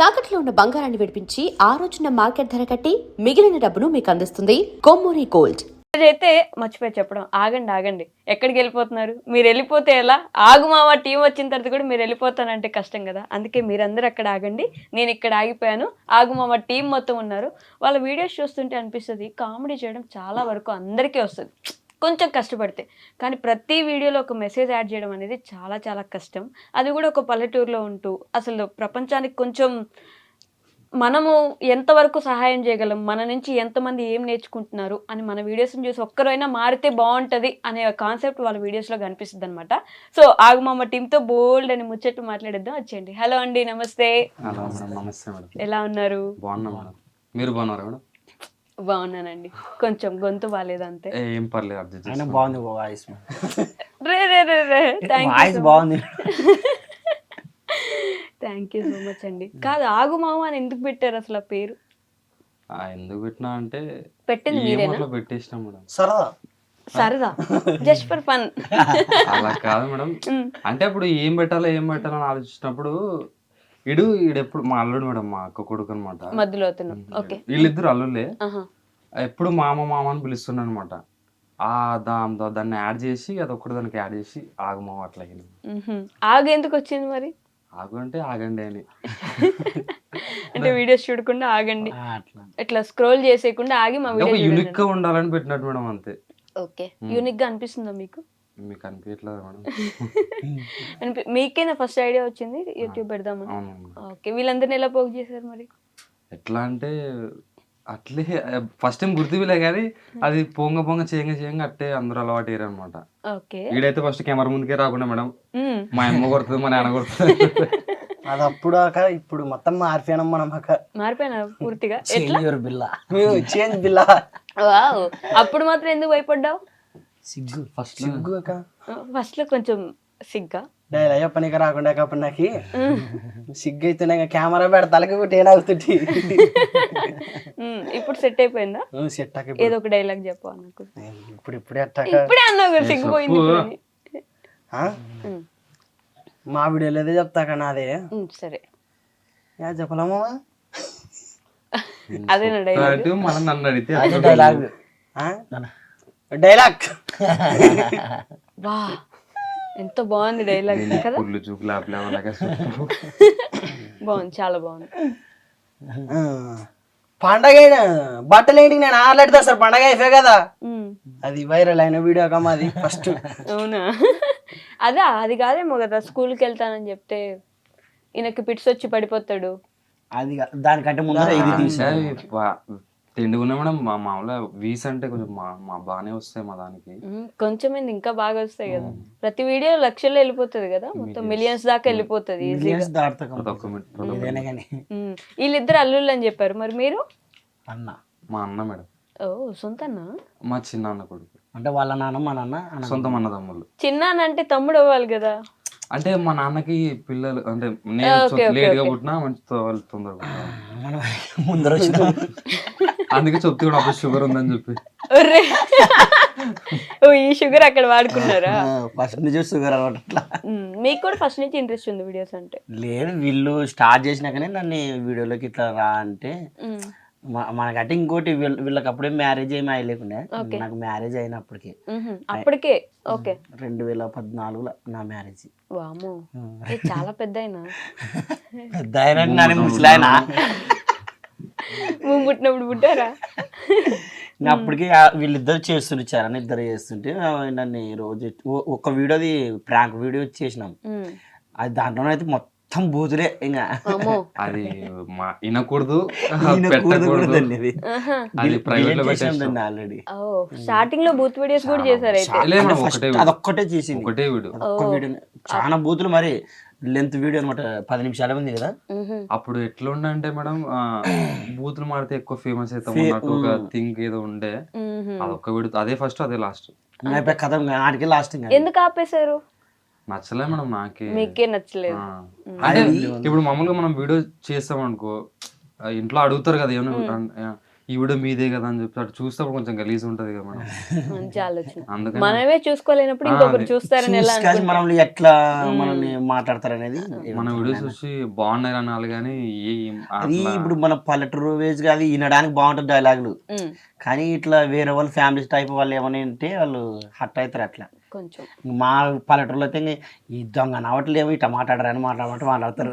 తాకట్లో ఉన్న బంగారాన్ని విడిపించి ఆ రోజున మార్కెట్ ధర కట్టి మిగిలిన డబ్బును మీకు అందిస్తుంది కొమ్మూరి గోల్డ్. అయితే మర్చిపోయి చెప్పడం, ఆగండి ఎక్కడికి వెళ్ళిపోతున్నారు? మీరు వెళ్ళిపోతే ఎలా? ఆగుమావా టీం వచ్చిన తర్వాత కూడా మీరు వెళ్ళిపోతానంటే కష్టం కదా. అందుకే మీరందరూ అక్కడ ఆగండి, నేను ఇక్కడ ఆగిపోయాను. ఆగుమావా టీం మొత్తం ఉన్నారు. వాళ్ళ వీడియోస్ చూస్తుంటే అనిపిస్తుంది కామెడీ చేయడం చాలా వరకు అందరికీ వస్తుంది కొంచెం కష్టపడితే, కానీ ప్రతి వీడియోలో ఒక మెసేజ్ యాడ్ చేయడం అనేది చాలా చాలా కష్టం. అది కూడా ఒక పల్లెటూరులో ఉంటూ అసలు ప్రపంచానికి కొంచెం మనము ఎంతవరకు సహాయం చేయగలం, మన నుంచి ఎంతమంది ఏం నేర్చుకుంటున్నారు అని మన వీడియోస్ని చూసి ఒక్కరైనా మారితే బాగుంటుంది అనే కాన్సెప్ట్ వాళ్ళ వీడియోస్లో కనిపిస్తుంది అనమాట. సో ఆగుమామ టీంతో బోల్డ్ అని ముచ్చట్టు మాట్లాడేద్దాం, వచ్చేయండి. హలో అండి, నమస్తే. ఎలా ఉన్నారు? మీరు బాగున్నారా మేడం? బాగున్నానండి, కొంచెం గొంతు బాగాలేదు అంతే. ఏం పర్లేదు, బాగుంది వాయిస్. బాగుంది. థ్యాంక్ యూ సో మచ్ అండి. కాదు, ఆగుమామ అని ఎందుకు పెట్టారు అసలు ఆ పేరు? ఎందుకు పెట్టినా అంటే పెట్టింది మీరేనా? పెట్టేసినా మేడం. సరదా, జస్ట్ ఫర్ ఫన్. అలా కాదు మేడం, అంటే అప్పుడు ఏం పెట్టాలని ఆలోచించినప్పుడు ఈడెప్పుడు మా అల్లుడు మేడం, మా అక్క కొడుకు అనమాట. మధ్యలో వీళ్ళిద్దరు అల్లుళ్ళే. ఎప్పుడు మామ అని పిలుస్తున్నాను అనమాట. దాన్ని యాడ్ చేసి అదొక్కటి దానికి యాడ్ చేసి ఆగుమావ అట్లా. ఆగు ఎందుకు వచ్చింది మరి? ఆగు అంటే ఆగండి అని. అంటే వీడియోస్ చూడకుండా ఆగండి, ఇట్లా స్క్రోల్ చేసేయకుండా ఆగి మా వీడియో యూనిక్ గా ఉండాలని పెట్టినట్టు మేడం, అంతే. ఓకే, యూనిక్ గా అనిపిస్తుందా మీకు? మీకు అనిపించట్లేదు మేడం? మీకేనా ఫస్ట్ ఐడియా వచ్చింది యూట్యూబ్ పెడదామని? ఓకే, వీళ్ళందరినీ ఎలా పోగు చేశారు మరి? ఎట్లా అంటే అట్లే ఫస్ట్ టైం గుర్తులే కానీ అది పొంగ చేయంగా అట్టే అందరూ అలవాటు అయ్యారు అనమాట. వీడైతే ఫస్ట్ కెమెరా ముందుకే రాకుండా మేడం, మా అమ్మ కొడుతుంది, మా నాన్న కొడుతుంది. అది అప్పుడు ఇప్పుడు మొత్తం మారిపోయినాం మనం. మారిపోయినా పూర్తిగా? చేంజ్ బిల్లా. అప్పుడు మాత్రం ఎందుకు భయపడ్డావు? ఫస్ట్ లో కొంచెం సిగ్గా డైలాగ్ పనికి రాకుండా కాబట్టి నాకు సిగ్గు అయితేనే కెమెరా పెడతాలకి ఏనాగుతుంటి. ఇప్పుడు సెట్ అయిపోయిందా? సెట్ ఏదో ఒక డైలాగ్ చెప్పు నాకు. ఇప్పుడే అన్నావు సిగ్గిపోయింది. మా వీడియోలో ఏదో చెప్తా కానీ అదే సరే చెప్పలేమా? అదేనా డైలాగ్? మనం నన్ను అడిగితే డైలాగ్ వా, ఎంత బాగుంది డైలాగ్ కదా. బాగుంది, చాలా బాగుంది. పండగ బట్టలు ఏంటి నేను ఆడలేడుతా సార్, పండగ అయిపోయా కదా. అది వైరల్ అయిన వీడియో కమ్మా, అది ఫస్ట్. అవునా? అదా, అది కాదేమో కదా స్కూల్కి వెళ్తానని చెప్తే ఈయనకి పిట్స్ వచ్చి పడిపోతాడు. అది దానికంటే ముందు తిండుకున్నా మేడం. మా మామూలుగా వీస్ అంటే కొంచెం మా బాగానే వస్తాయి మా దానికి. కొంచెం ఇంకా బాగా వస్తాయి కదా. ప్రతి వీడియో లక్షల్లో వెళ్ళిపోతుంది కదా, మొత్తం మిలియన్స్ దాకా వెళ్ళిపోతుంది. వీళ్ళిద్దరు అల్లుళ్ళు అని చెప్పారు, మరి మీరు? మా అన్న మేడం. ఓ, సొంత అన్న? మా చిన్న అన్న కొడుకు. అంటే వాళ్ళ నాన్న మా నాన్న సొంత అన్న తమ్ముళ్ళు. చిన్న అంటే తమ్ముడు అవ్వాలి కదా. అంటే మా నాన్నకి పిల్లలు అంటే నేను లేట్ గా పుట్టినా మంచి తొందరగా ముందర అందుకే చెప్తే కూడా అప్పుడు షుగర్ ఉందని చెప్పి. ఈ షుగర్ అక్కడ వాడుకున్నారా? ఫస్ట్ నుంచి షుగర్ అనమాట. అట్లా మీకు కూడా ఫస్ట్ నుంచి ఇంట్రెస్ట్ ఉంది వీడియోస్ అంటే? లేదు, వీళ్ళు స్టార్ట్ చేసినాకనే నన్ను వీడియోలోకి ఇట్లా రా అంటే. మనకంటే ఇంకోటి వీళ్ళకి అప్పుడే మ్యారేజ్ ఏమి అయ్యలేకుండా, నాకు మ్యారేజ్ అయినప్పటికి అప్పటికే. ఓకే, 2014లో నా మ్యారేజ్. వామ్మో, చాలా పెద్ద అయినా. పెద్ద అయినా ముసలాయన పుట్టినప్పుడు పుట్టారా? అప్పటికి వీళ్ళిద్దరు చేస్తుంటారు, ఇద్దరు చేస్తుంటే నన్ను రోజు ఒక వీడియోది ప్రాంక్ వీడియో చేసినాం. అది దాంట్లోనైతే మొత్తం బూతులే. ఇంకా అది వినకూడదు, పెట్టకూడదు. అది ప్రైవేట్ లో పెట్టేసాం ఆల్రెడీ. స్టార్టింగ్ లో బూత్ వీడియోస్ కూడా చేశారు అయితే? అదొక్కటే చేసింది, ఒకటే వీడియో. ఒక్క వీడియో చాలా బూతులు, మరి లెంత్ వీడియో అనమాట, 10 నిమిషాలు ఉంది కదా. అప్పుడు ఎట్లా ఉండే అంటే మేడం, బూతులు మాడితే ఎక్కువ ఫేమస్ అవుతాం అన్నట్టు ఒక థింక్ ఏదో ఉండే. అదొక్క వీడియో, అదే ఫస్ట్ అదే లాస్ట్ కథ, ఆడికి లాస్ట్. ఎందుకు ఆపేశారు? నచ్చలే మేడం, మీకే నచ్చలేదు? అంటే ఇప్పుడు మామూలుగా మనం వీడియో చేస్తాం అనుకో, ఇంట్లో అడుగుతారు కదా ఏమైనా ఈ వీడియో మీదే కదా అని చెప్పి అటు చూస్తే కొంచెం గలీజ్ ఉంటది కదా మేడం. మంచి ఆలోచన. అందుకని మనమే చూసుకోలేనప్పుడు ఇంకొకరు చూస్తారని ఎలా చూసి మనల్ని ఎట్లా మనల్ని మాట్లాడతారు అనేది మన వీడియోస్ చూసి బాగున్నాయి అనాలి కానీ అది ఇప్పుడు మన పల్లెటూరు వేజ్ అది వినడానికి బాగుంటుంది డైలాగులు, కానీ ఇట్లా వేరే వాళ్ళు ఫ్యామిలీ టైప్ వాళ్ళు ఏమైనా ఉంటే వాళ్ళు హట్ అవుతారు అట్లా. కొంచెం మా పల్లెటూరులో అయితే ఈ దొంగ నవ్వట్లేమో ఇట్లా మాట్లాడరని మాట్లాడతారు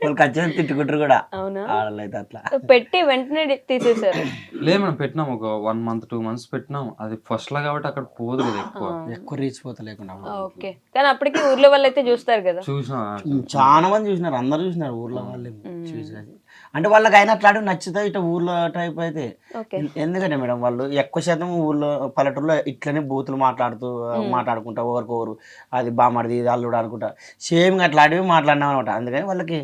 వాళ్ళు ఖచ్చితంగా తిట్టుకుంటారు కూడా. అవునా? వాళ్ళు అయితే అట్లా పెట్టి వెంటనే తీసేసారు. లేదు మనం పెట్టినాం ఒక 1 month 2 months పెట్టినాం. అది ఫస్ట్ లా కాబట్టి అక్కడ పోదు కదా ఎక్కువ రీచ్ పోతా లేకుండా. ఓకే, కానీ అప్పటికి ఊర్లో వాళ్ళు అయితే చూస్తారు కదా. చూసిన చాలా మంది చూసినారు, అందరు చూసినారు ఊర్లో వాళ్ళు చూసి. అంటే వాళ్ళకి అయినా అట్లాంటి నచ్చుతాయి ఇట్లా ఊర్లో టైప్ అయితే. ఎందుకంటే మేడం వాళ్ళు ఎక్కువ శాతం ఊర్లో పల్లెటూరులో ఇట్లనే బూతులు మాట్లాడుకుంటా ఒకరికొకరు అది బామడిది ఇది అల్లుడు అనుకుంటా సేమ్ అట్లాంటివి మాట్లాడినాం అనమాట. అందుకని వాళ్ళకి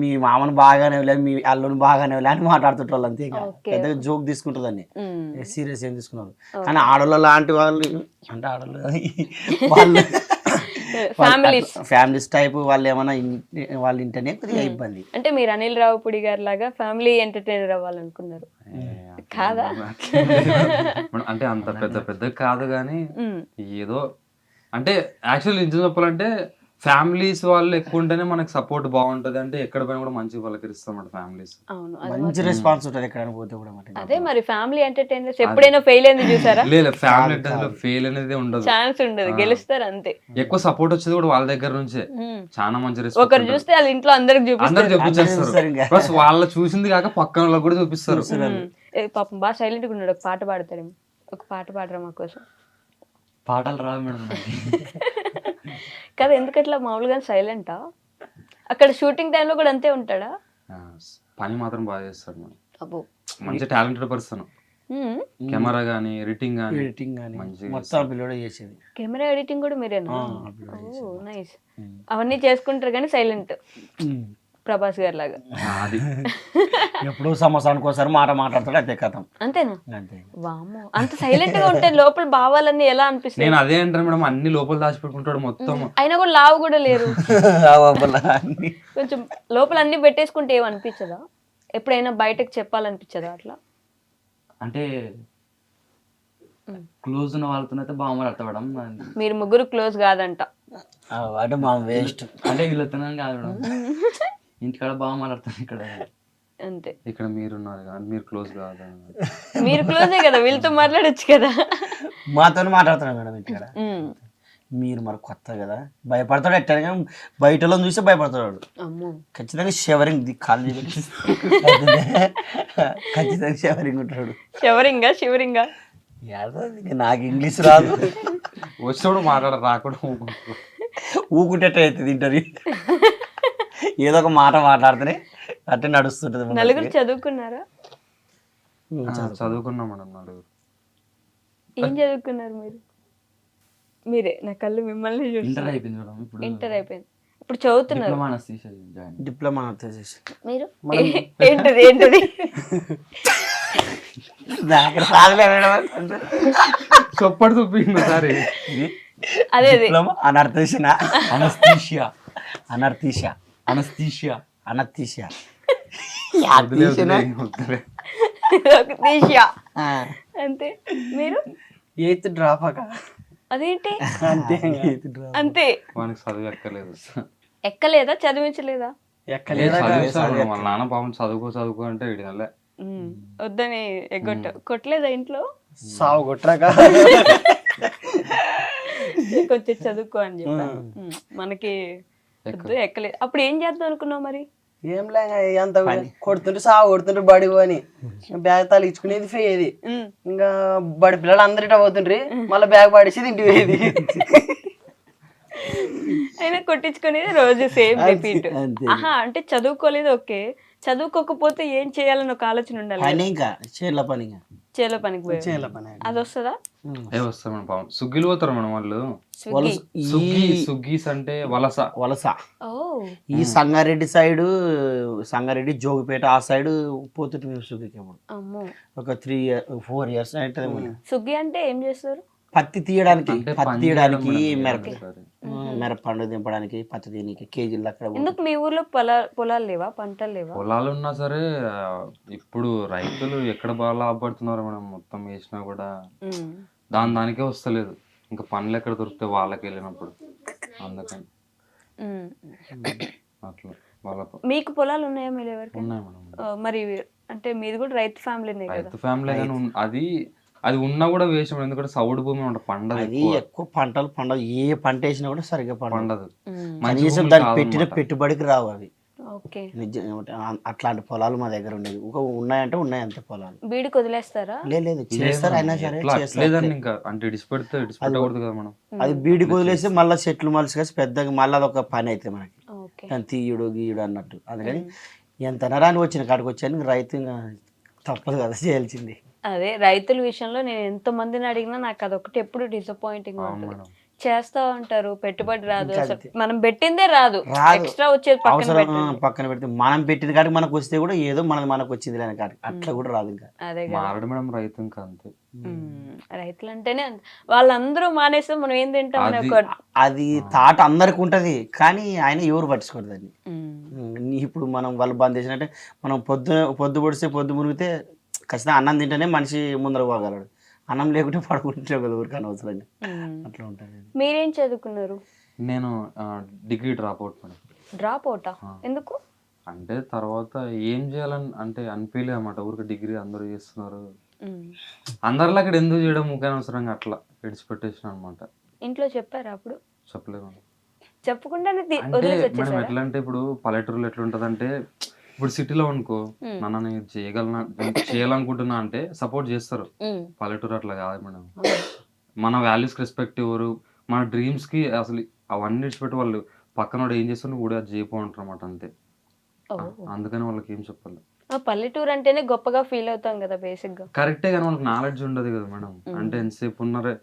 మీ మామను బాగానే లేదు మీ అల్లుని బాగానే లే అని మాట్లాడుతుంటారు వాళ్ళు. అంతే పెద్దగా జోక్ తీసుకుంటుందని సీరియస్ ఏం తీసుకున్నారు. కానీ ఆడవాళ్ళు లాంటి వాళ్ళు అంటే ఆడవాళ్ళు వాళ్ళు ఫ్యామిలీస్ టైప్ వాళ్ళు ఏమైనా వాళ్ళు ఇంటనే కొద్దిగా ఇబ్బంది. అంటే మీరు అనిల్ రావుపూడి గారి లాగా ఫ్యామిలీ ఎంటర్టైనర్ అవ్వాలనుకున్నారు కాదా? అంటే అంత పెద్ద కాదు కానీ ఏదో అంటే యాక్చువల్లీ నిజం చెప్పాలంటే ఫ్యామిలీస్ వాళ్ళు ఎక్కువ ఉంటేనే మనకి సపోర్ట్ బాగుంటది. అంటే ఎక్కడ పోయినా కూడా మంచిగా పలకరిస్తాం ఫ్యామిలీస్. మంచి రెస్పాన్స్ ఉంటుంది ఎక్కడైనా పోతే కూడా. అదే మరి ఫ్యామిలీ ఎంటర్టైనర్స్ ఎప్పుడైనా ఫెయిల్ అయింది చూసారా? లేదు ఫ్యామిలీ ఎంటర్టైనర్ ఫెయిల్ అనేది ఉండదు, ఛాన్స్ ఉండదు, గెలుస్తారు అంతే. ఎక్కువ సపోర్ట్ వచ్చేది కూడా వాళ్ళ దగ్గర నుంచే. చాలా మంచి రెస్పాన్స్. ఒకరు చూస్తే వాళ్ళ ఇంట్లో అందరికి చూపించేస్తారు, ప్లస్ వాళ్ళు చూసింది కాక పక్కన వాళ్ళకి కూడా చూపిస్తారు. పాపం బాగా సైలెంట్ గా ఉన్నాడు. ఒక పాట పాడతాడేమో, ఒక పాట పాడరా మా కోసం. పాటలు రావు మేడం కదా, ఎందుకట్లా మామూలుగా సైలెంటా? అక్కడ షూటింగ్ టైంలో కూడా అంతే ఉంటాడా? పని మాత్రం బాగా చేస్తాడు మేడం. అబ్బో, మంచి టాలెంటెడ్ పర్సన్. కెమెరా గానీ ఎడిటింగ్ గానీ మొత్తం పిల్లడే చేసేది. కెమెరా ఎడిటింగ్ కూడా మీరేనా? ఓ నైస్. అవన్నీ చేసుకుంటారు కానీ సైలెంట్, ప్రభాస్ గారి లాగా. ఎప్పుడు సంవత్సరానికి ఒకసారి మాట్లాడతాడు అంతే కథం. అంతేనా? వామ్మో, అంత సైలెంట్ గా ఉంటే లోపల భావాలన్నీ ఎలా అనిపిస్తాయి? నేను అదే అంటాను మేడం, అన్ని లోపల దాచిపెట్టుకుంటాడు మొత్తం. అయినా కూడా లావు కూడా లేరు, కొంచెం లోపల అన్ని పెట్టేసుకుంటే ఏమనిపించదా? ఎప్పుడైనా బయటకు చెప్పాలనిపించదా అట్లా? అంటే క్లోజ్ ఉన్న వాళ్ళతో బాగా మాట్లాడతాం. మీరు ముగ్గురు క్లోజ్ కాదంట అంటే మా వేస్ట్. అంటే వీళ్ళతో కాదు మేడం, ఇంటికాడ బాగా మాట్లాడతాను ఇక్కడ అంతే. ఇక్కడ మీరున్నారు కదా, మీరు క్లోజ్ కాదు. మీరు క్లోజే కదా, వీళ్ళతో మాట్లాడొచ్చు కదా. మాతో మాట్లాడుతున్నాను మేడం ఇక్కడ. మీరు మరి కొత్త కదా, భయపడతాడు ఎట్టగా, బయటలో చూస్తే భయపడతాడు. ఖచ్చితంగా షవరింగ్ కాలు ఖచ్చితంగా షవరింగ్ ఉంటాడు. షవరింగా నాకు ఇంగ్లీష్ రాదు, వచ్చినప్పుడు రాకుండా ఊకుంటే అవుతుంది ఇంటర్వ్యూ. ఏదో ఒక మాట మాట్లాడితేనే అట్టే నడుస్తుంటది. నలుగురు చదువుకున్నారా? చదువుకున్నాం మేడం నలుగురు. ఏం చదువుకున్నారు మీరు? మీరే నా కళ్ళు మిమ్మల్ని ఇంటర్ అయిపోయింది మేడం. ఇప్పుడు ఇంటర్ అయిపోయింది, ఇప్పుడు చదువుతున్నారు. డిప్లొమా మీరు ఏంటది? చొప్పటి చూపింది సారీ. అదే అనర్థీషియా అంతే. మీరు 8th డ్రాప్ అదేంటి అంతే? వానికి చదువు ఎక్కలేదు. ఎక్కలేదా? చదివించలేదా? వాళ్ళ నాన్న పాపం చదువుకో అంటే వీడినలే వద్దని కొట్టలేదా ఇంట్లో? సాగు కొట్టరాక కొంచెం చదువుకో అని చెప్పాను. మనకి ఎక్కలేదు. అప్పుడు ఏం చేద్దాం అనుకున్నావు మరి? ఏం లేక కొడుతుంటే సాగు కొడుతుంటే బడి అని బ్యాగ్ తలించుకునేది పోయేది. ఇంకా బడి పిల్లలు అందరిట పోతుండ్రి, మళ్ళీ బ్యాగ్ పడేసేది ఇంటికి పోయేది. అయినా కొట్టించుకునేది రోజు సేమ్ రిపీట్. ఆహా, అంటే చదువుకోలేదు ఓకే, చదువుకోకపోతే ఏం చేయాలని ఒక ఆలోచన ఉండాలి. ఇంకా చేల పనికి పోయి అది వస్తుందా? వస్తా మేడం. పాపం సుగ్గిలు పోతారు మేడం వాళ్ళు. సుగ్గీస్ అంటే వలస. ఈ సంగారెడ్డి సైడ్, సంగారెడ్డి జోగిపేట ఆ సైడ్ పోతుంటే మేము సుగ్గికి ఒక 3-4 years అంటే. సుగ్గి అంటే ఏం చేస్తారు? పత్తి తీయడానికి అంటే పత్తి పని తీయడానికి చేయడం మిరప మేడం ఒకసారి. మిరప పండు దింపడానికి పత్తి తీయడానికి కేజీలు అక్కడ ఎందుకు మీ ఊర్లో పొలాలు లేవా, పంటలు లేవా? పొలాలు ఉన్నా సరే ఇప్పుడు రైతులు ఎక్కడ బాగా లాభపడుతున్నారు మేడం, మొత్తం వేసినా కూడా ఉమ్. దానికే వస్తలేదు. ఇంకా పనులు ఎక్కడ దొరికితే వాళ్ళకి వెళ్ళినప్పుడు అందుకని ఉమ్. అట్లా వాళ్ళకు మీకు పొలాలు ఉన్నాయా మీరు ఎవరికి? ఉన్నాయి మేడం. మరి అంటే మీది కూడా రైతు ఫ్యామిలీనే కదా? రైతు ఫ్యామిలీ కానీ అది ఉన్నా కూడా వేస్ట్ మేడం, ఎందుకంటే సౌడు భూమి ఉంటుంది, పండదు, అది ఎక్కువ పంటలు పండవు. ఏ పంట వేసినా కూడా సరిగ్గా పండదు. పండదు. ఉమ్. మంచి కనీసం భూములు దానికి పెట్టిన కాదన్నమాట. పెట్టుబడికి రావు అవి. ఓకే. అట్లాంటి పొలాలు మా దగ్గర ఉండేది. ఒక ఉన్నాయంటే ఉన్నాయి అంతే పొలాలు. బీడికి వదిలేస్తారా? లేదు చేస్తారు, అయినా సరే ఎట్లా చేస్తారు. లేదండి, ఇంకా అంటే ఇడిచిపెట్టకూడదు కదా మనం. అది బీడికి వదిలేస్తే మళ్ళీ చెట్లు మలిసి కలిసి పెద్దగా మళ్ళీ అదొక పని అయితే మనకి ఓకే. దాన్ని తీయుడు గీయుడు అన్నట్టు. అందుకని ఎంత నరాన్ని వచ్చిన కాడికి వచ్చాను, రైతు ఇంకా తప్పదు కదా చేయాల్సింది. అదే రైతుల విషయంలో నేను ఎంత మందిని అడిగినా నాకు అదొకటి ఎప్పుడు డిసప్పాయింటింగ్ అవును ఉంటుంది. మేడం. చేస్తా ఉంటారు, పెట్టుబడి రాదు, ఇంకా అసలు అంతే. మనం పెట్టిందే రాదు, ఎక్స్ట్రా వచ్చేది పక్కన అవసరం పెట్టండి. పక్కన పెడితే మనం పెట్టిన కాడికి మనకు వస్తే కూడా ఏదో మనకు వచ్చింది లేని కాడికి అట్లా కూడా రాదు. ఇంకా అదే కదా. మారడు మేడం రైతు, ఇంకా అంతే. రైతులు అంటేనే వాళ్ళందరూ మానేస్తే మనం ఏం తింటాం అనే ఒక అది థాట్ అందరికి ఉంటది, కానీ ఆయన ఎవరు పట్టించుకోరు దాన్ని. ఉమ్. ఇప్పుడు మనం వాళ్ళు బంద్ చేసినట్టే మనం పొద్దు పొడిస్తే పొద్దు మునిగితే ఖచ్చితంగా అన్నం తింటేనే మనిషి ముందర పోగలడు. అన్నం లేకుంటే పడుకుంటే కదా ఊరికి అనవసరంగా. అట్లా ఉంటుంది. మీరేం చదువుకున్నారు? నేను degree drop out madam. Drop అవుటా? ఎందుకు? అంటే తర్వాత ఏం చేయాలని అంటే అనిపించలేదు అన్నమాట. ఊరికి డిగ్రీ అందరూ చేస్తున్నారు, ఉమ్. అందరిలో అక్కడ ఎందుకు చేయడం ముఖ్య అవసరంగా అట్లా విడిచిపెట్టేసిన అనమాట. ఇంట్లో చెప్పారా అప్పుడు? చెప్పలేదు మేడం. చెప్పకుండానే అంటే వదిలేసి మేడం వచ్చేసారా? ఎట్లా అంటే ఇప్పుడు పల్లెటూరులో ఎట్లా ఉంటది అంటే, ఇప్పుడు సిటీలో అనుకో నాన్న నేను చేయాలనుకుంటున్నా అంటే సపోర్ట్ చేస్తారు. ఉమ్. పల్లెటూరు అట్లా కాదు మేడం. మన వాల్యూస్ రెస్పెక్ట్ ఇవ్వరు, మన డ్రీమ్స్ కి అసలు అవన్నీ విడిచిపెట్టి వాళ్ళు పక్కన వాడు ఏం చేస్తున్నా కూడా అది చేయపో అంటారు అన్నమాట, అంతే. ఓ. అందుకని వాళ్ళకి ఏం చెప్పాలి. పల్లెటూరు అంటేనే గొప్పగా ఫీల్ అవుతాం కదా బేసిక్ గా. కరెక్టే, కానీ వాళ్ళకి నాలెడ్జ్ ఉండదు కదా మేడం. అంటే ఎంతసేపు ఉన్నారే,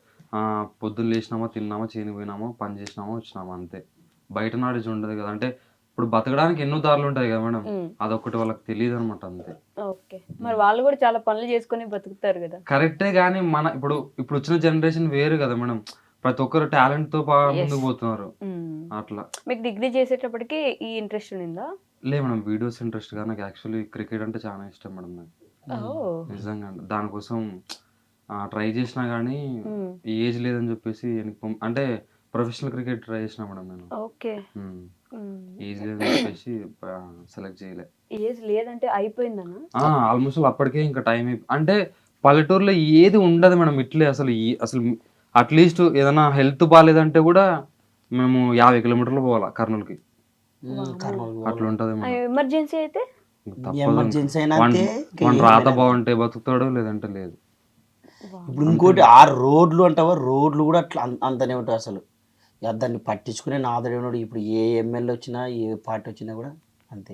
పొద్దున్న లేచినామా, తిన్నామా, చేనికి పోయినామా, పని చేసినామా, వచ్చినామా, అంతే. బయట నాలెడ్జ్ ఉండదు కదా. అంటే ఇప్పుడు బతకడానికి ఎన్నో దారులు ఉంటాయి కదా మేడం, అదొకటి వాళ్ళకి తెలియదు అనమాట, అంతే. ఓకే. మరి వాళ్ళు కూడా చాలా పనులు చేసుకుని బతుకుతారు కదా. కరెక్టే, కానీ మన ఇప్పుడు వచ్చిన జనరేషన్ వేరు కదా మేడం. ప్రతి ఒక్కరు టాలెంట్ తో ముందుకు పోతున్నారు అట్లా. మీకు డిగ్రీ చేసేటప్పటికి ఈ ఇంట్రెస్ట్ ఉండిందా? లే మేడం, వీడియోస్ ఇంట్రెస్ట్ గా. నాకు యాక్చువల్లీ క్రికెట్ అంటే చాలా ఇష్టం మేడం. నాకు నిజంగా దానికోసం ట్రై చేసినా కానీ ఏజ్ లేదని చెప్పేసి అంటే ప్రొఫెషనల్ క్రికెట్ ట్రై చేసిన మేడం నేను. ఓకే. ఏజ్ లేదని చెప్పేసి సెలెక్ట్ చేయలే. ఏజ్ లేదంటే అయిపోయిందనా? ఆల్మోస్ట్ అప్పటికే ఇంకా టైం అంటే పల్లెటూరులో ఏది ఉండదు మేడం ఇట్లే. అసలు అట్లీస్ట్ ఏదైనా హెల్త్ బాగాలేదంటే కూడా మేము 50 కిలోమీటర్లు పోవాలా కర్నూలుకి, అట్లా ఉంటది మేడం. ఎమర్జెన్సీ అయితే ఎమర్జెన్సీ అయినా మన రాత బాగుంటే బతుకుతాడు, లేదంటే లేదు. ఇప్పుడు ఇంకోటి ఆ రోడ్లు అంటావా, రోడ్లు కూడా అట్లా అంతనే ఉంటాయి అసలు. దాన్ని పట్టించుకునే నాదడేవాడు. ఇప్పుడు ఏ ఎమ్మెల్యే వచ్చినా ఏ పార్టీ వచ్చినా కూడా అంతే.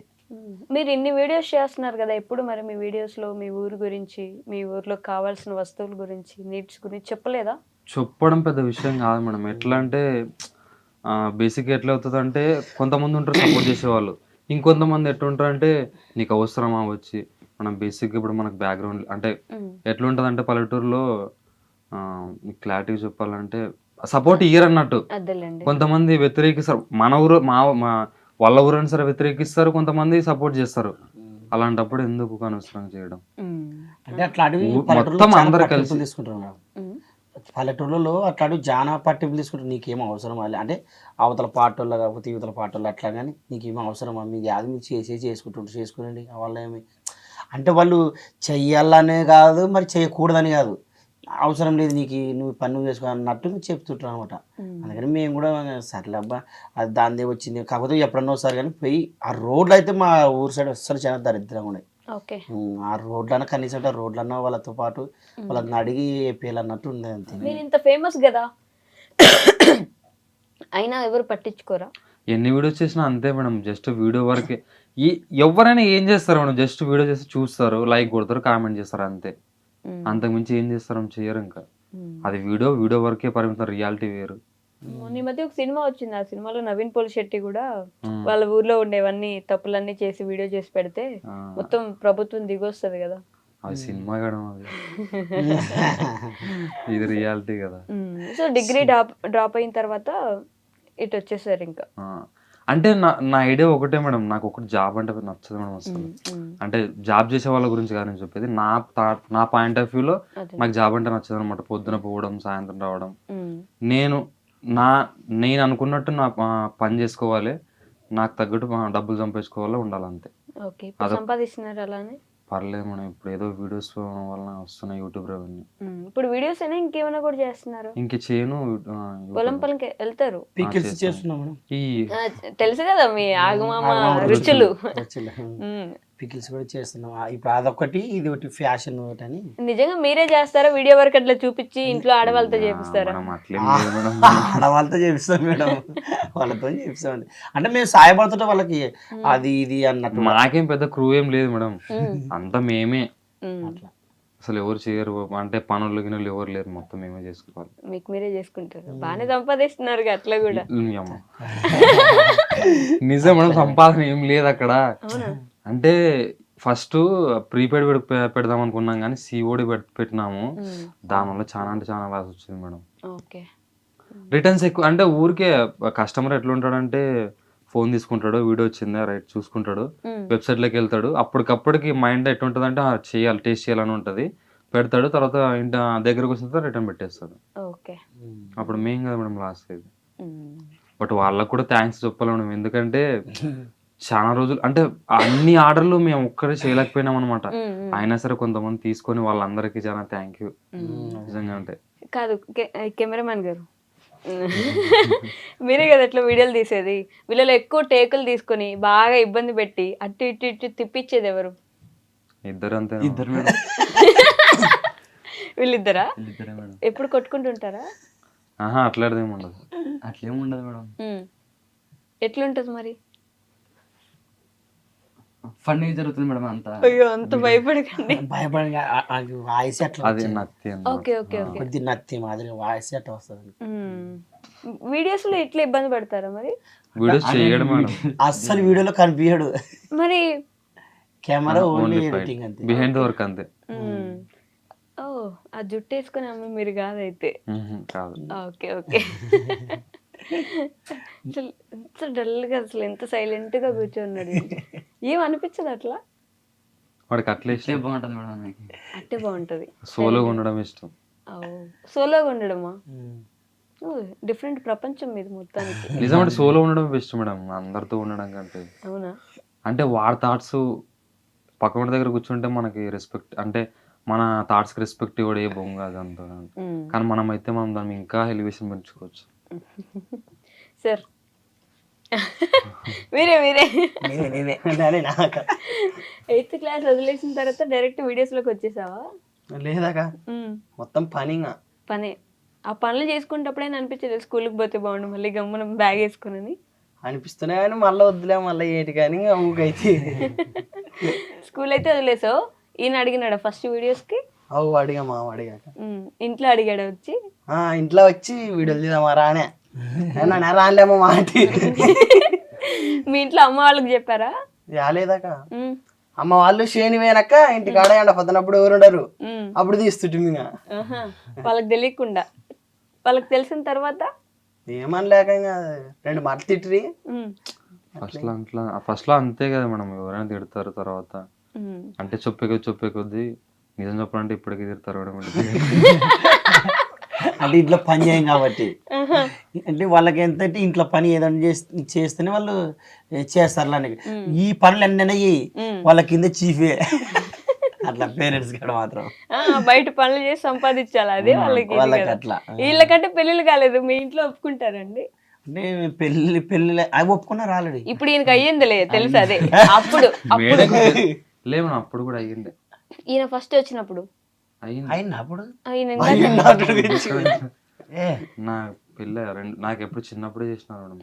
మీరు ఇన్ని వీడియోస్ చేస్తున్నారు కదా, ఎప్పుడు మరి మీ వీడియోస్ లో మీ ఊరు గురించి, మీ ఊర్లో కావాల్సిన వస్తువుల గురించి, నీడ్స్ గురించి చెప్పలేదా? చెప్పడం పెద్ద విషయం కాదు మేడం. ఎట్లా అంటే బేసిక్ ఎట్లా అవుతుంది అంటే, కొంతమంది ఉంటారు సపోర్ట్ చేసేవాళ్ళు, ఇంకొంతమంది ఎట్లుంటారు అంటే నీకు అవసరమా వచ్చి. మనం బేసిక్ ఇప్పుడు మనకు బ్యాక్గ్రౌండ్ అంటే ఎట్లుంటది అంటే పల్లెటూరులో క్లారిటీ చెప్పాలంటే సపోర్ట్ ఇయ్యరు అన్నట్టు. కొంతమంది వ్యతిరేకిస్తారు, మన ఊరు వాళ్ళ ఊరైనా సరే వ్యతిరేకిస్తారు, కొంతమంది సపోర్ట్ చేస్తారు. అలాంటప్పుడు ఎందుకు అనవసరంగా చేయడం. అంటే అట్లా మొత్తం అందరు కలిసి తీసుకుంటారు పల్లెటూళ్ళలో. అట్లా జానా పట్టింపులు తీసుకుంటారు. నీకేమో అవసరం అంటే అవతల పాటోళ్ళ కాకపోతే యువతల పాటోళ్ళు అట్లా, కానీ నీకేమో అవసరమా, మీకు యాది మీరు చేసుకుంటుంటారు, చేసుకోనండి. వాళ్ళ ఏమి అంటే వాళ్ళు చెయ్యాలనే కాదు, మరి చేయకూడదని కాదు, అవసరం లేదు నీకు, నువ్వు పని నువ్వు చేసుకో అన్నట్టు చెప్తుంటారు అనమాట. అందుకని మేము కూడా సర్లే అబ్బా అది దానిదే వచ్చింది, కాకపోతే ఎప్పుడన్నా వస్తారు కానీ పోయి ఆ రోడ్లు అయితే మా ఊరు సైడ్ అస్సలు చాలా దరిద్రంగా ఉన్నాయి. ఆ రోడ్లన్నా కనీసం రోడ్లన్నా వాళ్ళతో పాటు వాళ్ళని అడిగి వేయాలన్నట్టు ఉంది అంతే. మీరు ఇంత ఫేమస్ కదా, అయినా ఎవరు పట్టించుకోరా? ఎన్ని వీడియోస్ చేసినా అంతే మేడం, జస్ట్ వీడియో వరకే. ఎవరైనా ఏం చేస్తారు మేడం, జస్ట్ వీడియో చేసి చూస్తారు, లైక్ కొడతారు, కామెంట్ చేస్తారు, అంతే. అంతకుమించి ఏం చేస్తారు, చేయరు. ఇంకా అది వీడియో వరకే పరిమితం, రియాలిటీ వేరు. ఈ మధ్య ఒక సినిమా వచ్చింది, ఆ సినిమాలో నవీన్ పోలిశెట్టి కూడా వాళ్ళ ఊర్లో ఉండేవన్నీ తప్పులన్నీ చేసి వీడియో చేసి పెడితే మొత్తం ప్రభుత్వం దిగొస్తుంది కదా. అది సినిమా కావడం అది ఇది రియాలిటీ కదా. సో డిగ్రీ డ్రాప్ అయిన తర్వాత ఇటు వచ్చేసారు ఇంకా. అంటే నా ఐడియా ఒకటే మేడం, నాకు ఒకటి జాబ్ అంటే నచ్చదు మేడం అసలు. అంటే జాబ్ చేసే వాళ్ళ గురించి కాదు నేను చెప్పేది, నా పాయింట్ ఆఫ్ వ్యూలో నాకు జాబ్ అంటే నచ్చదు అనమాట. పొద్దున పోవడం సాయంత్రం రావడం, నేను అనుకున్నట్టు నా పని చేసుకోవాలి, నాకు తగ్గట్టు డబ్బులు సంపాదించుకోవాలి, ఉండాలంతే. సంపాదిస్తున్నారు అలానే పర్లేదు మేడం. ఇప్పుడు ఏదో వీడియోస్ వల్ల వస్తున్నాయి యూట్యూబ్ రెవెన్యూ. ఇప్పుడు వీడియోస్ అయినా ఇంకేమైనా కూడా చేస్తున్నారు? ఇంక చేయను. పొలం పొలంకి వెళ్తారు, పికిల్స్ చేస్తున్నాం మేడం. తెలుసు కదా మీ ఆగుమామ రుచులు. పికిల్స్ కూడా చేస్తున్నాం. ఇప్పుడు అదొకటి, ఇది ఒకటి ఫ్యాషన్ ఒకటి అని. నిజంగా మీరే చేస్తారా వీడియో వరకు అట్లా చూపించి ఇంట్లో ఆడవాళ్ళతో చేపిస్తారా? ఆడవాళ్ళతో చేపిస్తాం మేడం, వాళ్ళతో చేపిస్తాం. అంటే మేము సాయపడుతుంటే వాళ్ళకి అది ఇది అన్నట్టు. మాకేం పెద్ద క్రూ ఏం లేదు మేడం, అంతా మేమే. అసలు ఎవరు చేయరు, అంటే పనులు గిన్నెలు ఎవరు లేరు, మొత్తం మేమే చేసుకోవాలి. మీకు మీరే చేసుకుంటారు, బాగానే సంపాదిస్తున్నారు అట్లా కూడా. నిజం మేడం, సంపాదన ఏం లేదు అక్కడ. అంటే ఫస్ట్ ప్రీపెయిడ్ పెడదాం అనుకున్నాం కానీ సిఓడి పెట్టినాము, దానివల్ల చాలా అంటే చాలా లాస్ వచ్చింది మేడం. రిటర్న్స్ ఎక్కువ. అంటే ఊరికే కస్టమర్ ఎట్లా ఉంటాడంటే ఫోన్ తీసుకుంటాడు, వీడియో వచ్చిందా రైట్ చూసుకుంటాడు, వెబ్సైట్లోకి వెళ్తాడు, అప్పటికప్పటికి మైండ్ ఎట్లుంటుంది అంటే చేయాలి, టేస్ట్ చేయాలని ఉంటుంది, పెడతాడు, తర్వాత ఇంటి దగ్గరకు వచ్చిన తర్వాత రిటర్న్ పెట్టేస్తాడు. అప్పుడు మేము కదా మేడం లాస్ట్ అయింది. బట్ వాళ్ళకు కూడా థ్యాంక్స్ చెప్పాలి మేడం, ఎందుకంటే చాలా రోజులు అంటే అన్ని ఆర్డర్లు మేము ఒక్కడే చేయలేకపోయినాం అనమాట. అయినా సరే కొంతమంది తీసుకొని వాళ్ళందరికీ చాలా థ్యాంక్ యూ నిజంగా. అంటే కాదు కెమెరామెన్ గారు, మీరే కదా ఇట్లా వీడియోలు తీసేది, వీళ్ళలో ఎక్కువ టేకులు తీసుకొని బాగా ఇబ్బంది పెట్టి అటు ఇటు ఇటు తిప్పించేది ఎవరు? ఇద్దరు అంతే. ఇద్దరు మేడం. వీళ్ళిద్దరా? ఇద్దరే మేడం. ఎప్పుడు కొట్టుకుంటుంటారా? అట్లాంటిదేమి ఉండదు. అట్లేం ఉండదు మేడం. ఎట్లుంటది మరి? ఫన్నీ జరుగుతుంది మేడం అంతా. అయ్యో అంత భయపడకండి. భయపడి వాయిస్ అట్లా అది నత్తి. Okay okay okay. కొద్ది నత్తి మాదిరి వాయిస్ అట్లా వస్తుంది. వీడియోస్ లో ఇట్లా ఇబ్బంది పడతారా మరి? వీడియోస్ చేయడం మేడం అస్సలు వీడియోలో కనిపించడు, మరి కెమెరా ఓన్లీ ఎడిటింగ్ అంతే, బిహైండ్ ద వర్క్ అంతే. ఓ ఆ జుట్టు వేసుకుని అమ్మ మీరు కాదైతే. కాదు. Okay okay. అసలు ఎంత డల్ గా, అసలు ఎంత సైలెంట్ గా కూర్చోన్నాడు, ఏం అనిపించదు అట్లా? వాడికి అట్లా ఇష్టం. బాగుంటుంది మేడం నాకు. అట్టే బాగుంటది. సోలోగా ఉండడం ఇష్టం. సోలోగా ఉండడమా? డిఫరెంట్ ప్రపంచం మీద మొత్తానికి. నిజమంటే సోలో ఉండడం బెస్ట్ మేడం, అందరితో ఉండడం కంటే. అవునా? అంటే వాడి థాట్స్ పక్కన దగ్గర కూర్చుంటే మనకి రెస్పెక్ట్, అంటే మన థాట్స్కి రెస్పెక్ట్ కూడా ఏ బొంగ అదంతా. కానీ మనం అయితే మనం దాన్ని ఇంకా ఎలివేషన్ పెంచుకోవచ్చు. సార్ మీరే 8th క్లాస్ వదిలేసిన తర్వాత డైరెక్ట్ వీడియోస్ లోకి వచ్చేసావా? లేదాకా మొత్తం పనే. ఆ పనులు చేసుకునేటప్పుడైనా అనిపించదు స్కూల్కి పోతే బాగుండు, మళ్ళీ గమ్మున బ్యాగ్ వేసుకుని అనిపిస్తున్నాయి కానీ మళ్ళీ వద్దులే, మళ్ళీ ఏంటి కానీ ఊకైతే. స్కూల్ అయితే వదిలేసావు. ఈయన అడిగినాడా ఫస్ట్ వీడియోస్ కి? అడిగా మా అడిగాక ఇంట్లో అడిగాడు వచ్చి, ఇంట్లో వచ్చి వీడియోలు తీద్దామా రానే రాలేమో మాట. మీ ఇంట్లో అమ్మ వాళ్ళకి చెప్పారా? రాలేదాక అమ్మ వాళ్ళు శని పోయినాక ఇంటికి ఆడయండి పొద్దునప్పుడు ఎవరు ఉండరు, అప్పుడు తీస్తుంటే వాళ్ళకి తెలియకుండా. వాళ్ళకి తెలిసిన తర్వాత ఏమనలేక 2 మాటలు తిట్టి ఫస్ట్ లో అంతే కదా మనం, ఎవరైనా తిడతారు తర్వాత అంటే చెప్పే కొద్దీ నిజం చెప్పాలంటే ఇప్పటికీ తిడతారు మేడం. అంటే ఇంట్లో పని చేయం కాబట్టి, అంటే వాళ్ళకి ఎంత ఇంట్లో పని ఏదైనా చేస్తేనే వాళ్ళు చేస్తారు. అని ఈ పనులు అన్నీ వాళ్ళ కింద చీఫే అట్లా పేరెంట్స్ కూడా మాత్రం బయట పనులు చేసి సంపాదించాలి, అదే వాళ్ళకి. అట్లా వీళ్ళకంటే పెళ్ళిళ్ళు కాలేదు, మీ ఇంట్లో ఒప్పుకుంటారండి? అంటే పెళ్లి అవి ఒప్పుకున్నారు ఆల్రెడీ. ఇప్పుడు ఈయనకి అయ్యిందిలే తెలుసు, అదే అప్పుడు లేవు అప్పుడు కూడా అయ్యింది. ఈయన ఫస్ట్ వచ్చినప్పుడు నా పెళ్ళి నాకు ఎప్పుడు చిన్నప్పుడే చేసినారు మేడం,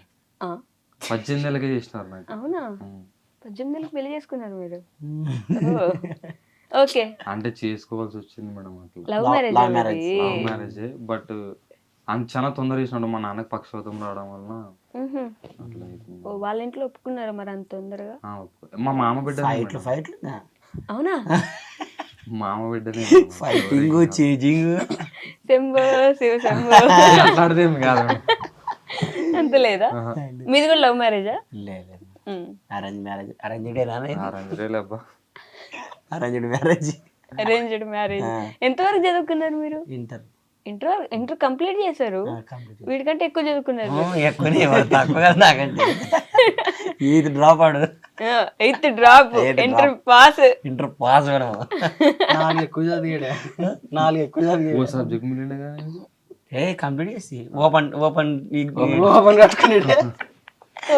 18 ఏళ్ళకే చేసినారు నాకు. అవునా? 18 ఏళ్ళకి పెళ్లి చేసుకున్నారు మీరు? ఓకే. అంటే చేసుకోవాల్సి వచ్చింది మేడం అట్లా. Love marriage. బట్ చాలా తొందర చేసినాడు, మా నాన్నకి పక్షవాతం రావడం వల్ల. వాళ్ళ ఇంట్లో ఒప్పుకున్నారా మరి అంత తొందరగా? మా మామ బిడ్డ. అవునా? మామ బిడ్డనే ఫైటింగ్ చేజింగ్ శంభో శివ శంభో అట్లాడితే ఏం కాదు మేడం. అంత లేదా? మీది కూడా లవ్ మ్యారేజా? లేదు అరేంజ్ మ్యారేజ్ అరేంజ్డ్ అబ్బా అరేంజ్డ్ మ్యారేజ్ అరేంజ్డ్ మ్యారేజ్. ఎంతవరకు చదువుకున్నారు మీరు? ఇంటర్ ఇంటర్ కంప్లీట్ చేశారు. వీడికంటే ఎక్కువ చదువుకున్నారు. ఎక్కువనే తక్కువ కదా నాకంటే. ఇది డ్రాప్ ఆడు 8th drop, inter pass. Inter pass madam. 4 ఎక్కువ చదివాడే, 4 ఎక్కువ చదివాడు. ఓ సబ్జెక్ట్ మిగిలిండే కదా కంప్లీట్ చేసి ఓపెన్ ఓపెన్ కట్టుకునేడే.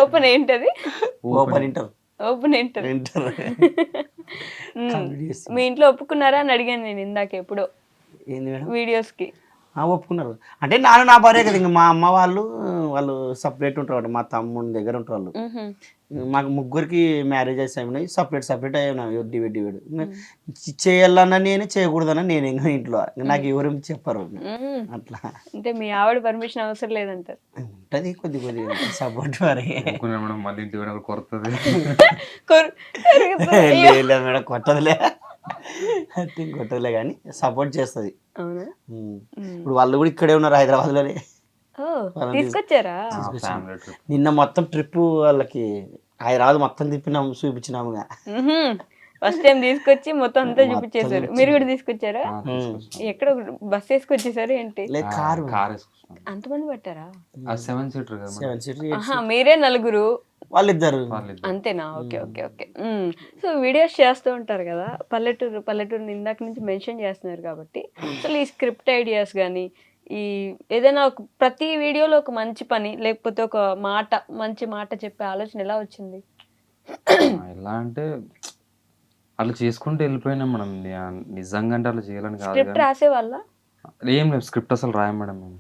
ఓపెన్ ఏంటది? Open inter open inter. Inter మీ ఇంట్లో ఒప్పుకున్నారా అని అడిగాను నేను ఇందాక ఎప్పుడో ఏంది మేడం? వీడియోస్ కి. ఒప్పుకున్నారు. అంటే నాన్న నా భార్య కదా, ఇంకా మా అమ్మ వాళ్ళు సపరేట్ ఉంటారు, మా తమ్ముడి దగ్గర ఉంటారు వాళ్ళు. మాకు ముగ్గురికి మ్యారేజెస్ అయినాయి, సపరేట్ అయినాయి డివైడ్. చేయాలన్నా నేనే, చేయకూడదన్నా నేనే. ఇంకా ఇంట్లో నాకు ఎవరేం చెప్పరు అట్లా. అంటే మీ ఆవిడ పర్మిషన్ అవసరం లేదంటారు. ఉంటది కొద్ది సపోర్ట్ మరి. మేడం మళ్ళీ ఇంటి వెనక కొడుతుంది. లేదు మేడం, కొట్టదులే కానీ సపోర్ట్ చేస్తుంది. ఇప్పుడు వాళ్ళు కూడా ఇక్కడే ఉన్నారు, హైదరాబాద్ లోనే. తీసుకొచ్చారా? నిన్న మొత్తం ట్రిప్ వాళ్ళకి హైదరాబాద్ మొత్తం తిప్పినాము, చూపించినాముగా. ఫస్ట్ టైం తీసుకొచ్చి మొత్తం అంతా చూపించేశారు. మీరు కూడా తీసుకొచ్చారా? ఎక్కడ బస్ వేసుకొచ్చేసారు ఏంటి? కారు అంతమంది పట్టారా? 7 సీటర్ కదా 7 సీటర్. మీరే నలుగురు, వాళ్ళిద్దరు అంతేనా? Okay okay okay. So videos చేస్తూ ఉంటారు కదా, పల్లెటూరు ఇందాక నుంచి మెన్షన్ చేస్తున్నారు కాబట్టి, అసలు ఈ స్క్రిప్ట్ ఐడియాస్ కానీ, ఈ ఏదైనా ఒక ప్రతి వీడియోలో ఒక మంచి పని లేకపోతే ఒక మంచి మాట చెప్పే ఆలోచన ఎలా వచ్చింది? ఎలా అంటే అట్లా చేసుకుంటూ వెళ్ళిపోయినాం మేడం. నిజంగా అంటే అట్లా చేయాలని కాదు. స్క్రిప్ట్ రాసే వాళ్ళ ఏం లేదు, స్క్రిప్ట్ అసలు రాయం మేడం మేము.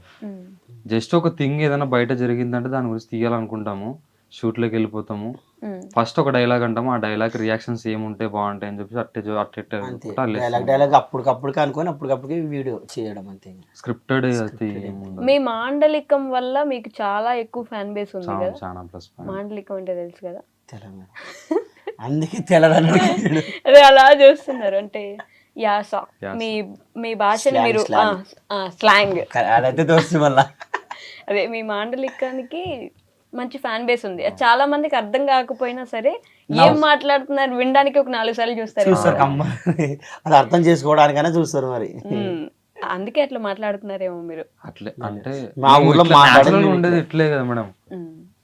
జస్ట్ ఒక థింగ్ ఏదైనా బయట జరిగిందంటే దాని గురించి తీయాలనుకుంటాము, షూట్లోకి వెళ్ళిపోతాము. ఫస్ట్ ఒక డైలాగ్ అంటాము, ఆ డైలాగ్ రియాక్షన్స్ ఏముంటే బాగుంటాయి అని చెప్పి డైలాగ్ అప్పటికప్పుడు అనుకొని అప్పటికప్పుడు వీడియో చేయడం అంతే. స్క్రిప్టెడ్. మీ మాండలికం వల్ల మీకు చాలా ఎక్కువ ఫ్యాన్ బేస్ ఉంది కదా. చాలా ప్లస్. మాండలికం అంటే తెలుసు కదా, అందుకే తెలదని అదే అలా చూస్తున్నారు. అంటే యాస, మీ భాషని మీరు స్లాంగ్ అదైతే దోస్తు వల్ల అదే మీ మాండలికానికి మంచి ఫ్యాన్ బేస్ ఉంది. చాలా మందికి అర్థం కాకపోయినా సరే ఏం మాట్లాడుతున్నారు వినడానికి ఒక 4 సార్లు చూస్తారు. అది అర్థం చేసుకోవడానికైనా చూస్తారు మరి. అందుకే అట్లా మాట్లాడుతున్నారేమో మీరు. అట్లే అంటే మా ఊర్లో ఉండేది ఇట్లే కదా మేడం,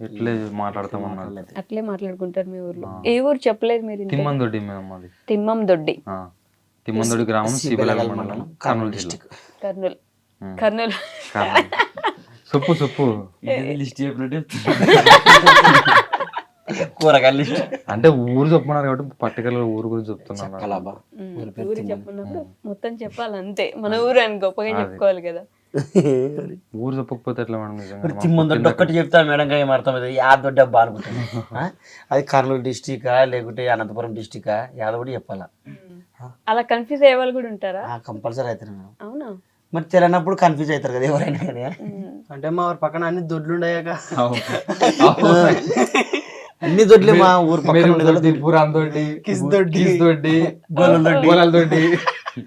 ఇట్లే మాట్లాడతామన్నారు. అట్లే మాట్లాడుకుంటారు మీ ఊర్లో. ఏ ఊరు చెప్పలేదు మీరు? తిమ్మందొడ్డి మేడం మాది. తిమ్మందొడ్డి. తిమ్మందొడ్డి గ్రామం, సిబిలగ మండలం, కర్నూలు జిల్లా. కర్నూలు. సుప్పు లిస్ట్ చెప్పినట్టే కూరగాయలు లిస్ట్. అంటే ఊరు చెప్పుకున్నారు కాబట్టి పర్టికులర్ ఊరు గురించి చెప్తున్నాను. ఊరు చెప్పినప్పుడు మొత్తం చెప్పాలి అంతే. మన ఊరు అని గొప్పగా చెప్పుకోవాలి కదా. ఊరు చెప్పకపోతే ఎట్లా మేడం? నిజంగా తిమ్మందొడ్డి ఒక్కటి చెప్తాను మేడం, ఏం అర్థమవుతుంది? యాదొడ్డి అబ్బా అనుకుంటాను. అది కర్నూలు డిస్టికా లేకుంటే అనంతపురం డిస్టికా యాదో కూడా చెప్పాలా? అలా కన్ఫ్యూజ్ అయ్యే వాళ్ళు కూడా ఉంటారా? కంపల్సరీ అవుతారు మేడం. అవునా? మరి తెలియనప్పుడు కన్ఫ్యూజ్ అవుతారు కదా ఎవరైనా కానీ. అంటే మా ఊరు పక్కన అన్ని దొడ్లు ఉండయాక అన్ని దొడ్లే మా ఊరు పక్కన.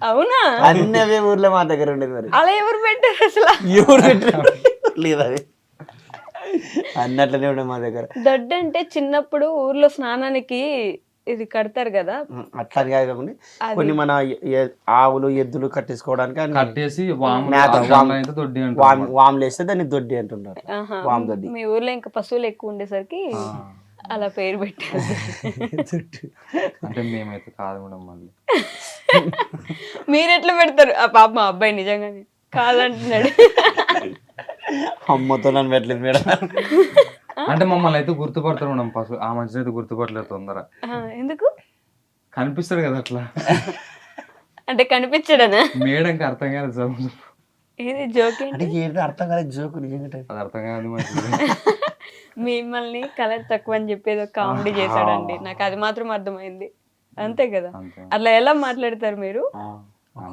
అవునా? అన్ని అవే ఊర్లో మా దగ్గర ఉండేది. మరి అలా ఎవరు పెట్టారు అసలు? ఎవరు పెట్టారు లేదు, అది అన్నట్లనే ఉండే మా దగ్గర. దొడ్డు అంటే చిన్నప్పుడు ఊర్లో స్నానానికి ఇది కడతారు కదా, అట్లా కాకుండా కొన్ని మన ఆవులు ఎద్దులు కట్టేసుకోవడానికి కట్టేసి వాములు వేస్తే దాన్ని దొడ్డి అంటుంటారు. వామ్ దొడ్డి. మీ ఊర్లో ఇంకా పశువులు ఎక్కువ ఉండేసరికి అలా పేరు పెట్టారు. అంటే మేమైతే కాదు మేడం. మళ్ళీ మీరు ఎట్లా పెడతారు? ఆ పాప మా అబ్బాయి నిజంగానే కాదంటున్నాడు. అమ్మతో నన్ను పెట్టలేదు మేడం. అంటే మమ్మల్ని అయితే గుర్తుపడతారు మేడం, ఆ మనిషిని అయితే గుర్తుపడలేదు తొందర. ఎందుకు? కనిపిస్తాడు కదా అట్లా. అంటే కనిపించడనా? మేడంకి అర్థం కాదు. ఇది జోక్ అర్థం కాలేదు. జోక్ అది అర్థం కాదు. మిమ్మల్ని కలర్ తక్కువ అని చెప్పేది ఒక కామెడీ చేశాడండి, నాకు అది మాత్రం అర్థమైంది. అంతే కదా? అట్లా ఎలా మాట్లాడతారు మీరు?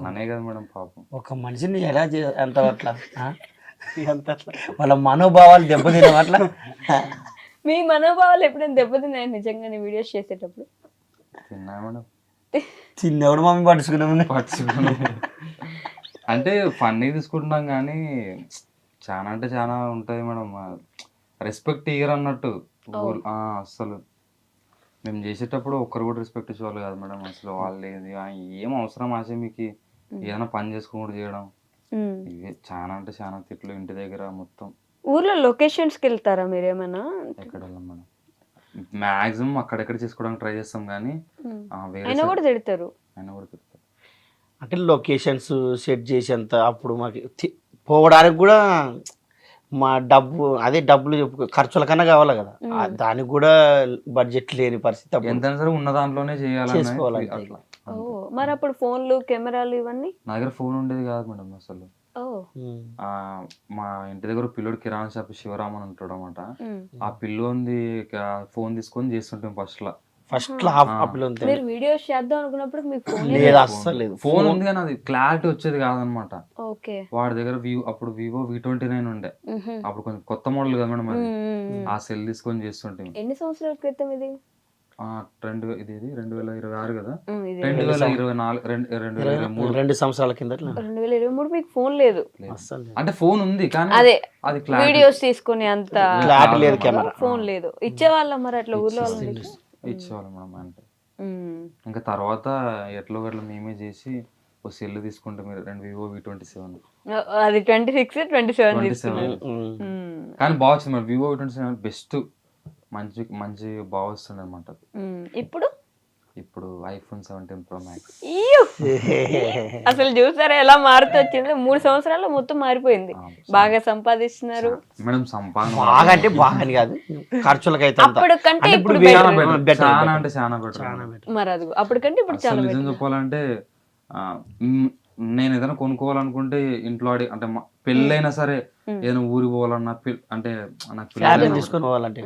అనే కదా మేడం పాపం. ఒక మనిషిని ఎలా ఎంత అట్లా వాళ్ళ మనోభావాలు దెబ్బతినడం అట్లా. మీ మనోభావాలు ఎప్పుడైనా దెబ్బతిన్నాయి నిజంగానే వీడియోస్ చేసేటప్పుడు? తిన్నా మేడం. చిన్నప్పుడు మమ్మీ పట్టుకున్నాము పట్టుకున్నాం. అంటే ఫన్నీ తీసుకుంటున్నాం కానీ చాలా అంటే చాలా ఉంటుంది మేడం. రెస్పెక్ట్ ఇయ్యరు అన్నట్టు అసలు మేము చేసేటప్పుడు ఒక్కరు కూడా రెస్పెక్ట్ ఇచ్చేవాళ్ళు కాదు మేడం. అసలు వాళ్ళు ఏం అవసరం ఆశ మీకు ఏదైనా పని చేసుకోకుండా చేయడం ఇవే చాలా అంటే చాలా తిట్లు ఇంటి దగ్గర మొత్తం. ఊర్లో లొకేషన్స్కి వెళ్తారా మీరేమైనా? ఎక్కడ వెళ్ళాం మేడం, మాక్సిమం అక్కడెక్కడ చేసుకోవడానికి ట్రై చేస్తాం కానీ అయినా కూడా తిడతారు. అయినా కూడా తిడతారు. అంటే లొకేషన్స్ సెట్ చేసేంత అప్పుడు మాకు పోవడానికి కూడా మా డబ్బులు ఖర్చుల కన్నా కావాలి కదా, దానికి కూడా బడ్జెట్ లేని పరిస్థితి. ఎంత సరే ఉన్న దాంట్లోనే చేసుకోవాలి అట్లా. మరి అప్పుడు ఫోన్లు కెమెరాలు ఇవన్నీ? నా దగ్గర ఫోన్ ఉండేది కాదు మేడం అసలు. మా ఇంటి దగ్గర పిల్లోడు కిరాణా షాప్ శివరామన్ ఉంటాడు అనమాట. ఆ పిల్లోంది ఫోన్ తీసుకొని చేస్తుంటాం ఫస్ట్ మీరు వీడియోస్ చేద్దాం అనుకున్నప్పుడు మీకు ఫోన్ లేదు, అస్సలు లేదు. ఫోన్ ఉంది కానీ అది క్లారిటీ వచ్చేది కాదనమాట. ఓకే. వాడి దగ్గర అప్పుడు వివో V29 ఉండే, అప్పుడు కొంచెం కొత్త మోడల్ కదా మేడం అది. ఆ సెల్ తీసుకొని చేస్తుంటాం. ఎన్ని సంవత్సరాల క్రితం ఇది? 2026 కదా, 2024 2 సంవత్సరాల కింద 2023 మీకు ఫోన్ లేదు? అంటే ఫోన్ ఉంది కానీ అదే అది వీడియోస్ తీసుకునే అంత క్లారిటీ లేదు, కెమెరా ఫోన్ లేదు. ఇచ్చేవాళ్ళ మరి అట్లా ఊర్లో వాళ్ళు? ఇచ్చేవాళ్ళం మేడం. అంటే ఇంకా తర్వాత ఎట్లా మేమే చేసి ఒక సెల్ తీసుకుంటే మీరు 2 వివో V27. అది 26, 27 తీసుకున్నారు. కానీ బాగా వచ్చింది మేడం వివో V27 బెస్ట్, మంచి బాగా వస్తుంది అనమాట. ఇప్పుడు iPhone 17 Pro Max. అసలు చూసారా ఎలా మారుతూ వచ్చింది? 3 సంవత్సరాల్లో మొత్తం మారిపోయింది. బాగా సంపాదిస్తున్నారు మేడం. సంపాదన బాగా అంటే బాగా కాదు, ఖర్చులకైతే అప్పుడు కంటే ఇప్పుడు చాలా అంటే చాలా బెటర్. మరి అది అప్పుడు కంటే ఇప్పుడు చాలా నిజం చెప్పాలంటే నేను ఏదైనా కొనుక్కోవాలనుకుంటే ఇంట్లో అంటే పెళ్ళైనా సరే ఏదైనా ఊరికి పోవాలన్నా అంటే నాకు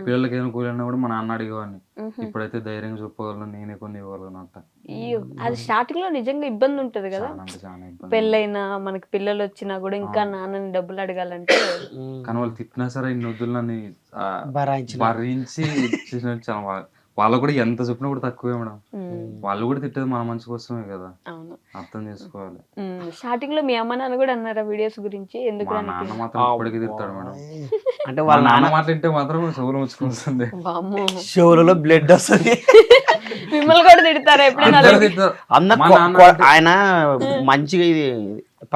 పిల్లలకి ఏదైనా కూలన్నా కూడా మా నాన్న అడిగేవాడిని. ఇప్పుడైతే ధైర్యంగా చెప్పగలను, నేనే కొన్ని ఇవ్వగలను అంట. అది స్టార్టింగ్ లో నిజంగా ఇబ్బంది ఉంటది కదా, పెళ్ళైనా మనకి పిల్లలు వచ్చినా కూడా ఇంకా నాన్నని డబ్బులు అడగాలంటే. కానీ వాళ్ళు తిట్టినా సరే ఇన్ని వద్దులు నన్ను భరించి చాలా. వాళ్ళు కూడా ఎంత చెప్పినా కూడా తక్కువే మేడం. వాళ్ళు కూడా తిట్టేది మన మంచి కోసమే కదా, అర్థం చేసుకోవాలి. స్టార్టింగ్ లో మీ అమ్మ నాన్న కూడా అన్నారా వీడియోస్ గురించి? ఎందుకు నాన్న మాత్రం ఇప్పటికీ తిడతాడు మేడం. అంటే వాళ్ళ నాన్న మాట్లాడితే మాత్రం చెవులు ముచ్చుకొస్తుంది, చెవులలో బ్లడ్ వస్తుంది. మిమ్మల్ని కూడా తిడతారా ఎప్పుడైనా? ఆయన మంచిగా ఇది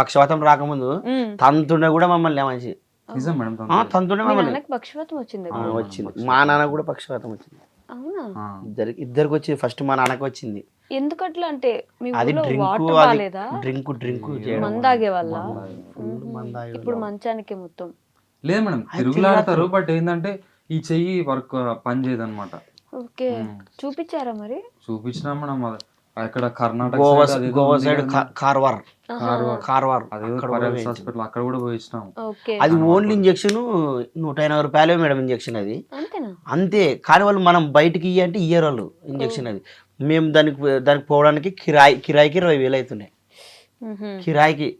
పక్షవాతం రాకముందు తంతుండే కూడా మమ్మల్ని మంచి నిజం మేడం. తంతుండే మమ్మల్ని పక్షవాతం వచ్చింది. మా నాన్న కూడా పక్షవాతం వచ్చింది. అవునా? ఇద్దరికి వచ్చింది. ఫస్ట్ మా నాన్నకి వచ్చింది. ఎందుకట్లా అంటే అది డ్రింక్ మందాగే వాళ్ళ ఇప్పుడు మంచానికి మొత్తం లేదు మేడం, తిరుగులాడతారు. బట్ ఏంటంటే ఈ చెయ్యి వర్క్ పని చేయదు అనమాట. ఓకే. చూపించారా మరి? చూపించినా మేడం. అక్కడ కర్ణాటక గోవా సైడ్ కార్వార్ హాస్పిటల్ అక్కడ కూడా పోయిచ్చినాం. అది ఓన్లీ ఇంజక్షన్ 180 రూపాయలే మేడం ఇంజక్షన్. అది అంతే. కానీ వాళ్ళు మనం బయటకి అంటే ఇయ్యరు వాళ్ళు ఇంజక్షన్. అది మేము దానికి పోవడానికి కిరాయికి 20,000 అవుతున్నాయి కిరాయికి.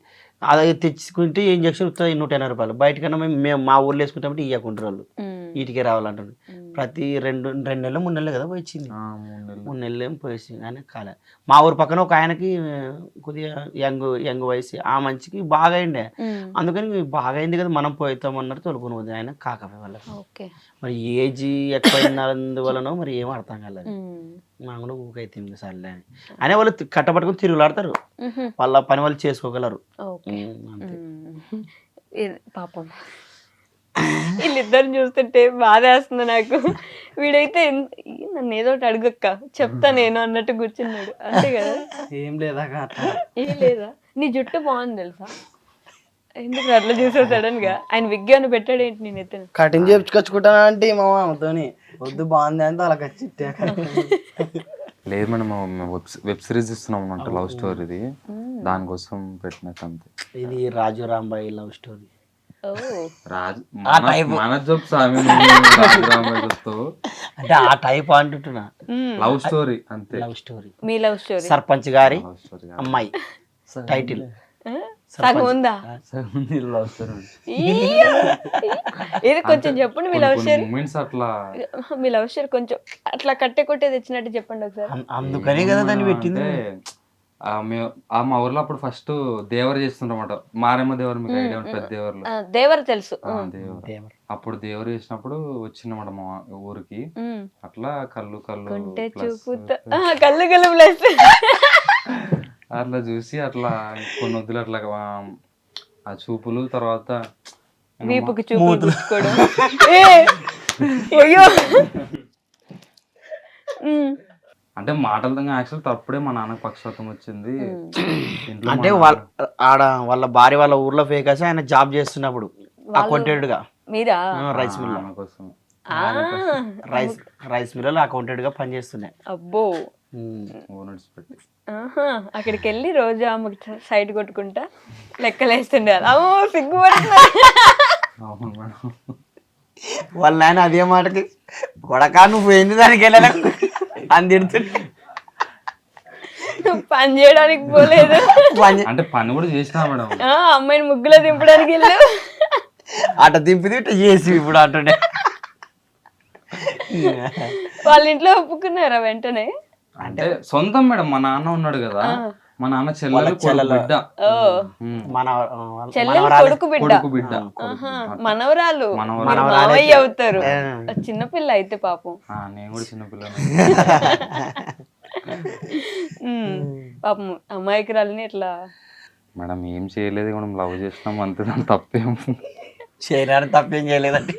అది తెచ్చుకుంటే ఇంజక్షన్ 180 రూపాయలు. బయటకన్నా మేము మా ఊర్లో వేసుకుంటామంటే ఇవ్వకుంటారు వాళ్ళు, వీటికే రావాలంటారు. ప్రతి 2 నెలలు 3 నెలలు కదా పోయింది. 3 నెలలు ఏం పోయింది కానీ కాలే. మా ఊరు పక్కన ఒక ఆయనకి కొద్దిగా యంగ్ వయసు, ఆ మంచికి బాగా అయిండే. అందుకని బాగా అయింది కదా మనం పోతాం అన్నట్టు తోలుకొని పోతుంది ఆయన. కాకపోతే వాళ్ళకి మరి ఏజ్ ఎక్కువైనందువలనో మరి ఏం అర్థం కాలేదు. మనం కూడా ఊకైతుంది సర్లే అని. అయినా వాళ్ళు కట్టపట్టుకుని తిరుగులాడతారు, వాళ్ళ పని వాళ్ళు చేసుకోగలరు. పాపం వీళ్ళిద్దరిని చూస్తుంటే బాధేస్తుంది నాకు. వీడైతే నన్ను ఏదో ఒకటి అడుగక్క చెప్తా నేను అన్నట్టు కూర్చున్నాడు అంతే కదా. ఏం లేదా ఏం లేదా? నీ జుట్టు బాగుంది తెలుసా? ఎందుకు అట్లా చూసావు సడన్ గా? ఆయన విగ్ అని పెట్టాడు ఏంటి? నేను ఎత్తాను కటింగ్ చేయించుకొచ్చుకుంటాను అంటే మా మామతోని వద్దు బాగుంది అంటే అలా ఖచ్చితే. లేదు మేడం, వెబ్ సిరీస్ ఇస్తున్నాం అన్నమాట, లవ్ స్టోరీది. దానికోసం పెట్టిన అంతే. ఇది రాజు రాంబాయి లవ్ స్టోరీ. అంటే ఆ టైప్ అంటున్నా, లవ్ స్టోరీ అంతే. Love story. మీ లవ్ స్టోరీ. సర్పంచ్ గారి అమ్మాయి టైటిల్. సగం ఉందా? ఇలా వస్తారు ఈయ్యో! ఇది కొంచెం చెప్పండి మీ లవ్ స్టోరీ. మూమెంట్స్ అట్లా మీ లవ్ స్టోరీ కొంచెం అట్లా కట్టే కొట్టే తెచ్చినట్టు చెప్పండి ఒకసారి. అందుకనే కదా దాన్ని పెట్టింది. అంటే మా ఊర్లో అప్పుడు ఫస్ట్ దేవర చేస్తుంటారన్నమాట. మారేమ్మ దేవర, మీకు ఐడియా ఉంటుంది? పెద్ద దేవర్లు. దేవర తెలుసు. దేవర. అప్పుడు దేవర చేసినప్పుడు వచ్చిందన్నమాట మా ఊరికి. అట్లా కళ్ళు కొంటే plus చూపుతా కళ్ళు కళ్ళు ప్లస్ అట్లా చూసి అట్లా కొన్ని వద్దులు అట్లా ఆ చూపులు, తర్వాత వీపుకి చూపులు గుచ్చుకోవడం. అయ్యో అంటే మాటలతో యాక్చువల్ తప్పుడే మా నాన్నకు పక్షపాతం వచ్చింది. ఇంట్లో అంటే వాళ్ళ భార్య వాళ్ళ ఊర్లో ఫేకాసి ఆయన జాబ్ చేస్తున్నప్పుడు అకౌంటెంట్ గా. మీరా? రైస్ మిల్ నాన్న కోసం రైస్ మిల్ అకౌంటెంట్ గా పనిచేస్తున్నాయి. అబ్బో. ఓనర్స్ పెట్టి అక్కడికి వెళ్ళి రోజు ఆమెకు సైడ్ కొట్టుకుంటా లెక్కలేస్తుండే. అమ్మో సిగ్గుపడుతున్నా. అవును మేడం. వాళ్ళ నాయన అదే మాటకి కొడకా నువ్వు పోయింది దానికి వెళ్ళాలి అని తిడుతుంటే పని చేయడానికి పోలేదు. అంటే పని కూడా చేసినా మేడం. అమ్మాయిని ముగ్గులో దింపడానికి వెళ్ళు. అట దింపిది ఇట్లా చేసి ఇప్పుడు అంటుండే. వాళ్ళ ఇంట్లో ఒప్పుకున్నారా వెంటనే? అంటే సొంతం మేడం. మా నాన్న ఉన్నాడు కదా, మా నాన్న చెల్లెలు బిడ్డ, చెల్లెలు కొడుకు బిడ్డ, కొడుకు బిడ్డ, మనవరాలు మావయ్య అవుతారు. చిన్నపిల్ల అయితే పాపం. నేను కూడా చిన్నపిల్లని. పాపం అమాయకురాలని ఇట్లా. మేడం ఏం చేయలేదు, మనం లవ్ చేసినాం అంతే, తప్పేం చేయడానికి తప్పేం చేయలేదండి.